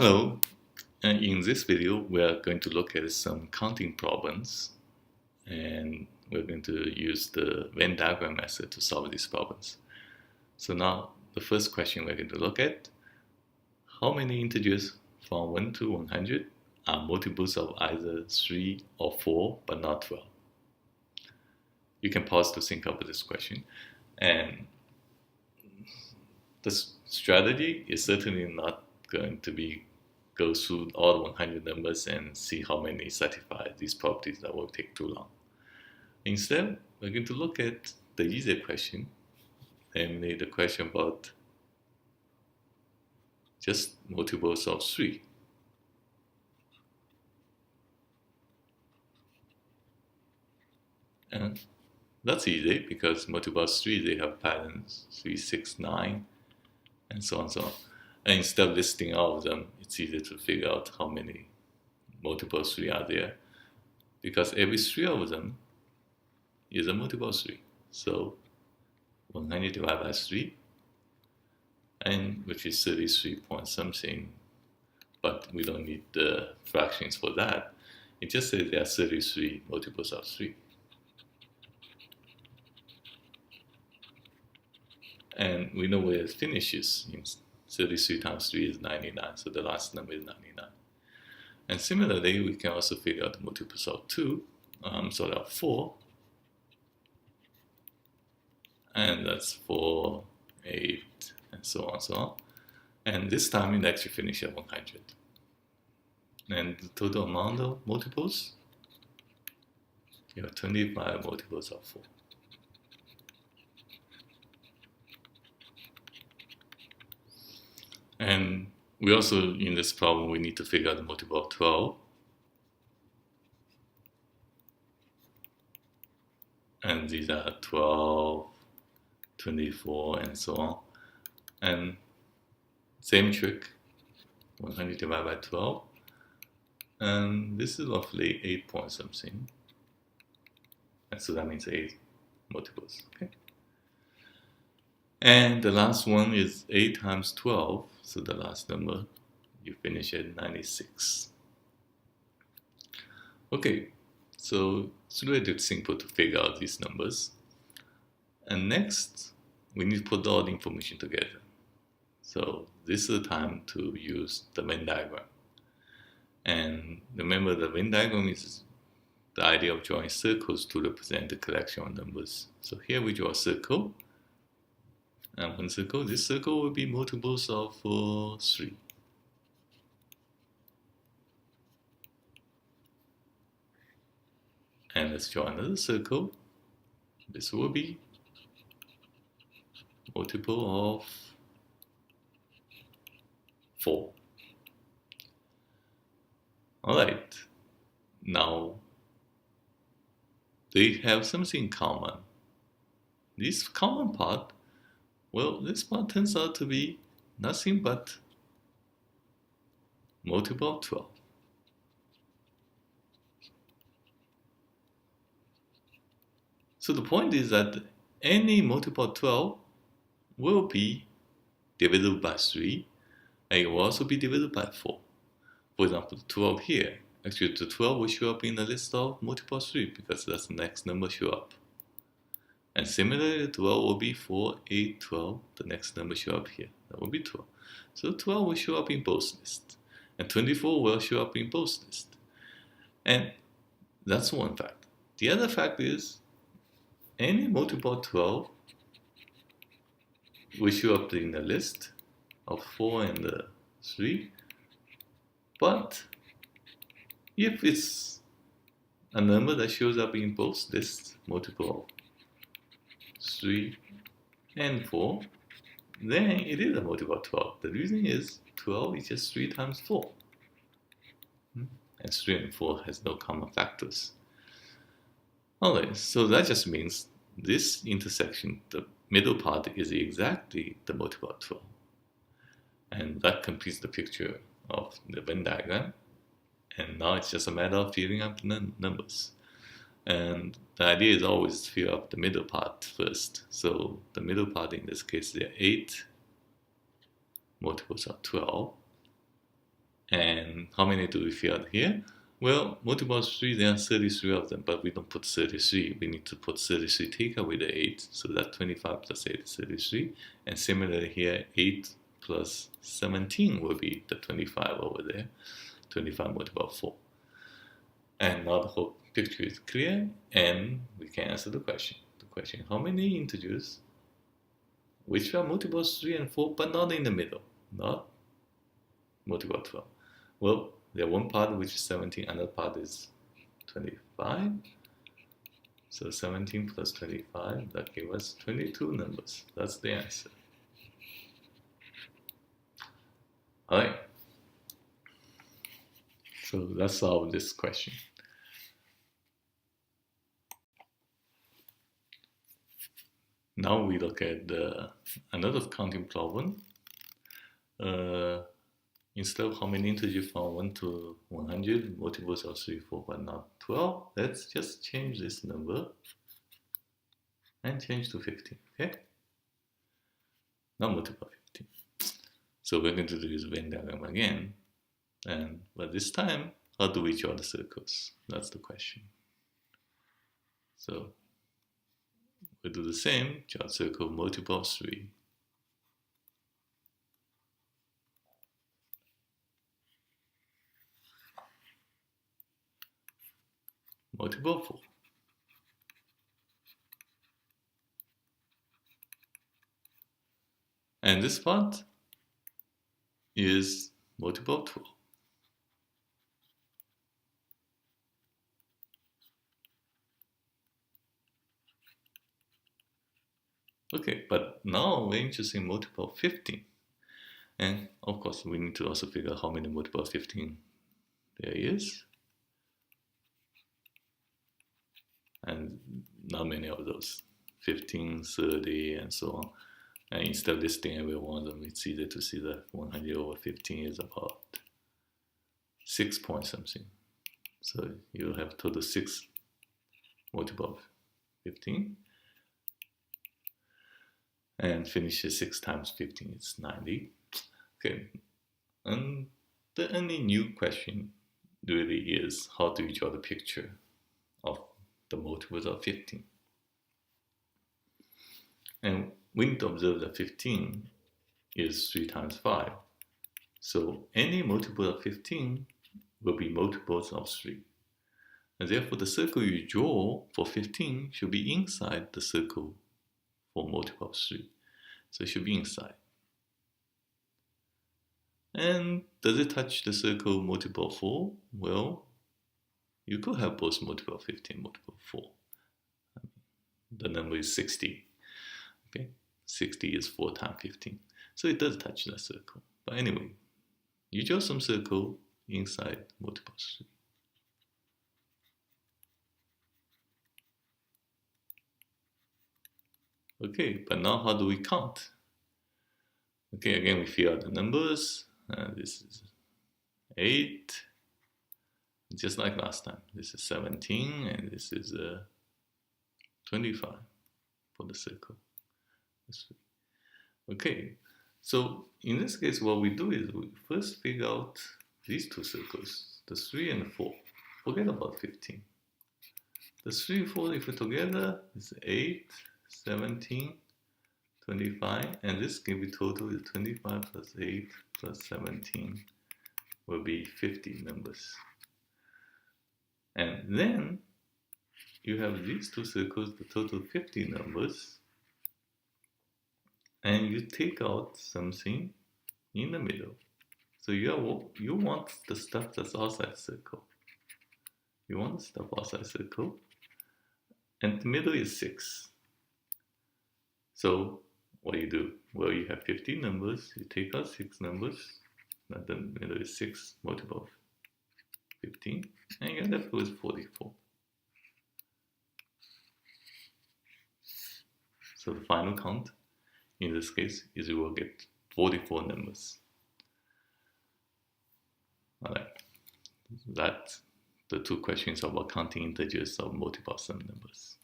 Hello, in this video we are going to look at some counting problems, and we're going to use the Venn diagram method to solve these problems. So now the first question we're going to look at: how many integers from 1 to 100 are multiples of either 3 or 4 but not 12? You can pause to think of this question, and the strategy is certainly not going to be go through all the 100 numbers and see how many satisfy these properties. That will take too long. Instead, we're going to look at the easier question, namely the question about just multiples of 3. And that's easy because multiples of 3, they have patterns 3, 6, 9, and so on and so on. And instead of listing all of them, it's easier to figure out how many multiples of 3 are there, because every 3 of them is a multiple of 3. So 100 divided by 3, and which is 33 point something, but we don't need the fractions for that. It just says there are 33 multiples of 3. And we know where it finishes. 33 times 3 is 99, so the last number is 99. And similarly, we can also figure out the multiples of 2, of 4. And that's 4, 8, and so on, so on. And this time it actually finishes at 100. And the total amount of multiples, you have 25 multiples of 4. And we also, in this problem, we need to figure out the multiple of 12. And these are 12, 24, and so on. And same trick, 100 divided by 12. And this is roughly 8 point something. And so that means 8 multiples, okay? And the last one is 8 times 12, so the last number, you finish at 96. Okay, so it's really simple to figure out these numbers. And next, we need to put all the information together. So this is the time to use the Venn diagram. And remember, the Venn diagram is the idea of drawing circles to represent the collection of numbers. So here we draw a circle. And one circle, this circle will be multiples of 3. And let's draw another circle. This will be multiple of 4. Alright, now they have something in common. This common part, well, this part turns out to be nothing but multiple of 12. So the point is that any multiple of 12 will be divisible by 3, and it will also be divisible by 4. For example, the 12 here, actually the 12 will show up in the list of multiple of 3 because that's the next number show up. And similarly, 12 will be 4, 8, 12. The next number show up here. That will be 12. So 12 will show up in both lists. And 24 will show up in both lists. And that's one fact. The other fact is, any multiple of 12 will show up in the list of 4 and 3. But if it's a number that shows up in both lists, multiple of 3 and 4, then it is a multiple of 12. The reason is 12 is just 3 times 4. And 3 and 4 has no common factors. Alright, so that just means this intersection, the middle part, is exactly the multiple of 12. And that completes the picture of the Venn diagram. And now it's just a matter of filling up the numbers. And the idea is always to fill up the middle part first. So the middle part in this case, there are 8 multiples of 12. And how many do we fill out here? Well, multiple 3, there are 33 of them, but we don't put 33. We need to put 33, take away the 8, so that 25 plus 8 is 33. And similarly here, 8 plus 17 will be the 25 over there. 25 multiplied 4. And now the whole picture is clear, and we can answer the question. The question, how many integers which are multiples 3 and 4, but not in the middle, not multiple 12? Well, there's one part which is 17, another part is 25. So 17 plus 25, that gives us 22 numbers. That's the answer. Alright. So let's solve this question. Now we look at another counting problem. Instead of how many integers from 1 to 100, multiples of 3, 4, but not 12, let's just change this number and change to 15, okay? Now multiply 15. So we're going to do this Venn diagram again. But this time, how do we draw the circles? That's the question. So we'll do the same, draw a circle, multiple of 3. Multiple of 4. And this part is multiple of 12. Okay, but now we're interested in multiple of 15. And of course, we need to also figure out how many multiple of 15 there is. And not many of those, 15, 30, and so on. And instead of listing every one of them, it's easier to see that 100 over 15 is about 6 point something. So you have total 6 multiple of 15. And finish it 6 times 15 is 90. Okay, and the only new question really is how do you draw the picture of the multiples of 15? And we need to observe that 15 is 3 times 5. So any multiple of 15 will be multiples of 3. And therefore the circle you draw for 15 should be inside the circle for multiple of 3. So it should be inside. And does it touch the circle multiple of 4? Well, you could have both multiple of 15, multiple of 4. The number is 60. Okay, 60 is 4 times 15. So it does touch the circle. But anyway, you draw some circle inside multiple of 3. Okay, but now how do we count? Okay, again we fill out the numbers. This is 8, just like last time. This is 17, and this is 25 for the circle. Okay, so in this case what we do is we first figure out these two circles, the 3 and the 4. Forget about 15. The 3 and 4, if we together, is 8, 17, 25, and this can be total is 25 plus 8 plus 17 will be 50 numbers. And then you have these two circles, the total 50 numbers, and you take out something in the middle. So you want the stuff that's outside the circle. You want the stuff outside the circle, and the middle is 6. So what do you do? Well, you have 50 numbers, you take out 6 numbers, and the middle is 6 multiple of 15, and you're left with 44. So the final count in this case is you will get 44 numbers. Alright, that's the two questions about counting integers of multiple sum numbers.